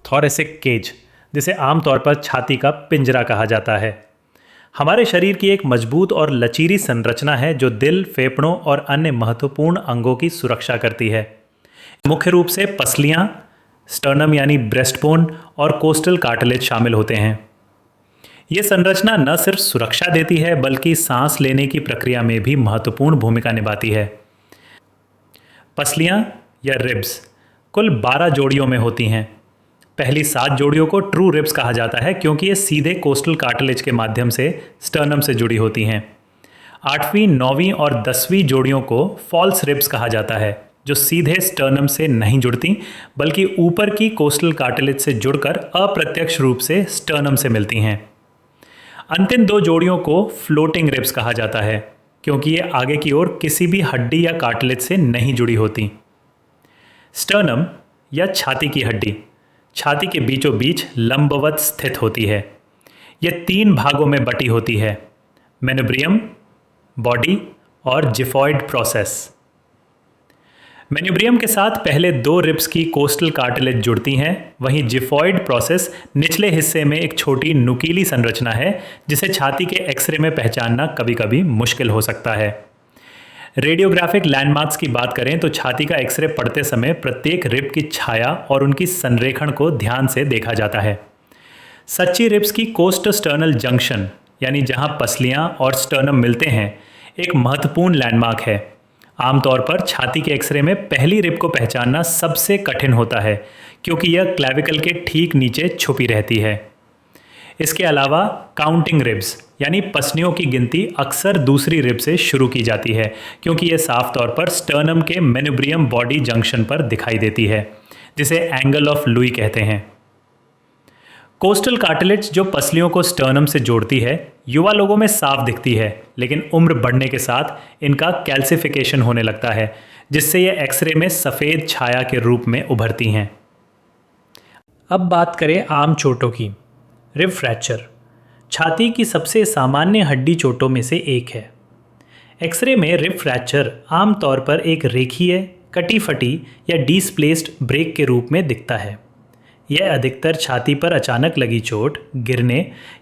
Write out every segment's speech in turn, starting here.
Thoracic cage, जिसे आमतौर पर छाती का पिंजरा कहा जाता है, हमारे शरीर की एक मजबूत और लचीली संरचना है जो दिल, फेफड़ों और अन्य महत्वपूर्ण अंगों की सुरक्षा करती है। मुख्य रूप से पसलियां, स्टर्नम यानी ब्रेस्टबोन और कोस्टल कार्टिलेज शामिल होते हैं। ये संरचना न सिर्फ सुरक्षा देती है बल्कि सांस लेने की प्रक्रिया में भी महत्वपूर्ण भूमिका निभाती है। पसलियां या रिब्स कुल 12 जोड़ियों में होती हैं। पहली 7 जोड़ियों को ट्रू रिब्स कहा जाता है क्योंकि ये सीधे कोस्टल कार्टिलेज के माध्यम से स्टर्नम से जुड़ी होती हैं। 8वीं, 9वीं और 10वीं जोड़ियों को फॉल्स रिब्स कहा जाता है, जो सीधे स्टर्नम से नहीं जुड़ती बल्कि ऊपर की कोस्टल कार्टिलेज से जुड़कर अप्रत्यक्ष रूप से स्टर्नम से मिलती हैं। अंतिम 2 जोड़ियों को फ्लोटिंग रिब्स कहा जाता है क्योंकि ये आगे की ओर किसी भी हड्डी या कार्टिलेज से नहीं जुड़ी होती। स्टर्नम या छाती की हड्डी छाती के बीचों बीच लंबवत स्थित होती है। यह 3 भागों में बटी होती है: मेनुब्रियम, बॉडी और जिफॉइड प्रोसेस। मेनुब्रियम के साथ पहले 2 रिब्स की कोस्टल कार्टिलेज जुड़ती हैं, वहीं जिफॉइड प्रोसेस निचले हिस्से में एक छोटी नुकीली संरचना है जिसे छाती के एक्सरे में पहचानना कभी कभी मुश्किल हो सकता है। रेडियोग्राफिक लैंडमार्क्स की बात करें तो छाती का एक्सरे पढ़ते समय प्रत्येक रिब की छाया और उनकी संरेखण को ध्यान से देखा जाता है। सच्ची रिब्स की कोस्ट स्टर्नल जंक्शन, यानी जहां पसलियां और स्टर्नम मिलते हैं, एक महत्वपूर्ण लैंडमार्क है। आमतौर पर छाती के एक्सरे में पहली रिब को पहचानना सबसे कठिन होता है क्योंकि यह क्लेविकल के ठीक नीचे छुपी रहती है। इसके अलावा काउंटिंग रिब्स यानी पसलियों की गिनती अक्सर दूसरी रिब से शुरू की जाती है क्योंकि यह साफ तौर पर स्टर्नम के मेनुब्रियम बॉडी जंक्शन पर दिखाई देती है, जिसे एंगल ऑफ लुई कहते हैं। कोस्टल कार्टिलेज जो पसलियों को स्टर्नम से जोड़ती है, युवा लोगों में साफ दिखती है, लेकिन उम्र बढ़ने के साथ इनका कैल्सिफिकेशन होने लगता है, जिससे ये एक्सरे में सफ़ेद छाया के रूप में उभरती हैं। अब बात करें आम चोटों की। रिब फ्रैक्चर छाती की सबसे सामान्य हड्डी चोटों में से एक है। एक्सरे में रिब फ्रैक्चर आमतौर पर एक रेखीय, कटी फटी या डिस्प्लेस्ड ब्रेक के रूप में दिखता है। यह अधिकतर छाती पर अचानक लगी चोट, गिरने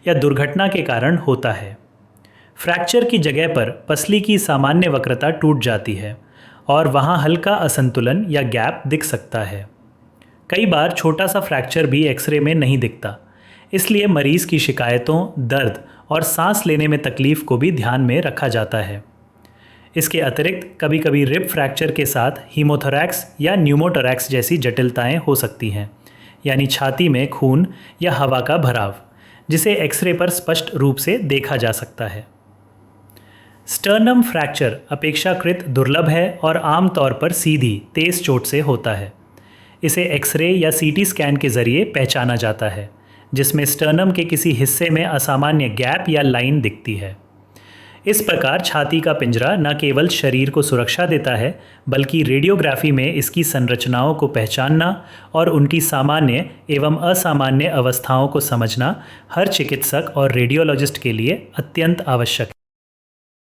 या दुर्घटना के कारण होता है। फ्रैक्चर की जगह पर पसली की सामान्य वक्रता टूट जाती है और वहाँ हल्का असंतुलन या गैप दिख सकता है। कई बार छोटा सा फ्रैक्चर भी एक्सरे में नहीं दिखता, इसलिए मरीज़ की शिकायतों, दर्द और सांस लेने में तकलीफ़ को भी ध्यान में रखा जाता है। इसके अतिरिक्त कभी कभी रिब फ्रैक्चर के साथ हीमोथोरैक्स या न्यूमोथोरैक्स जैसी जटिलताएं हो सकती हैं, यानी छाती में खून या हवा का भराव, जिसे एक्सरे पर स्पष्ट रूप से देखा जा सकता है। स्टर्नम फ्रैक्चर अपेक्षाकृत दुर्लभ है और आमतौर पर सीधी, तेज़ चोट से होता है। इसे एक्सरे या सीटी स्कैन के ज़रिए पहचाना जाता है, जिसमें स्टर्नम के किसी हिस्से में असामान्य गैप या लाइन दिखती है। इस प्रकार छाती का पिंजरा न केवल शरीर को सुरक्षा देता है, बल्कि रेडियोग्राफी में इसकी संरचनाओं को पहचानना और उनकी सामान्य एवं असामान्य अवस्थाओं को समझना हर चिकित्सक और रेडियोलॉजिस्ट के लिए अत्यंत आवश्यक है।